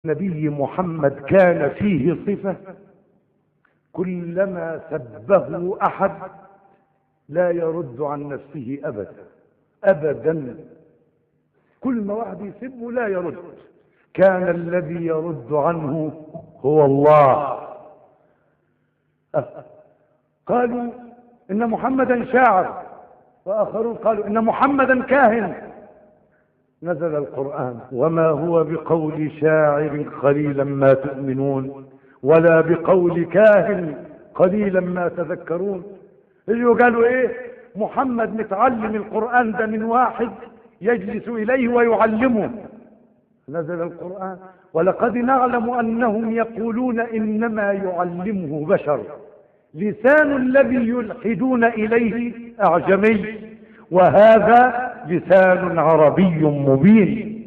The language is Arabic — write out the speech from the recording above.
نبي محمد كان فيه صفة كلما سبه أحد لا يرد عن نفسه أبدا أبدا. كل ما واحد يسبه لا يرد. كان الذي يرد عنه هو الله. قالوا إن محمدا شاعر، وآخرون قالوا إن محمدا كاهن. نزل القرآن: وما هو بقول شاعر قليلا ما تؤمنون ولا بقول كاهن قليلا ما تذكرون. اللي قالوا ايه؟ محمد متعلم القرآن ده من واحد يجلس إليه ويعلمه. نزل القرآن: ولقد نعلم أنهم يقولون إنما يعلمه بشر، لسان الذي يلحدون إليه أعجمي وهذا لسان عربي مبين.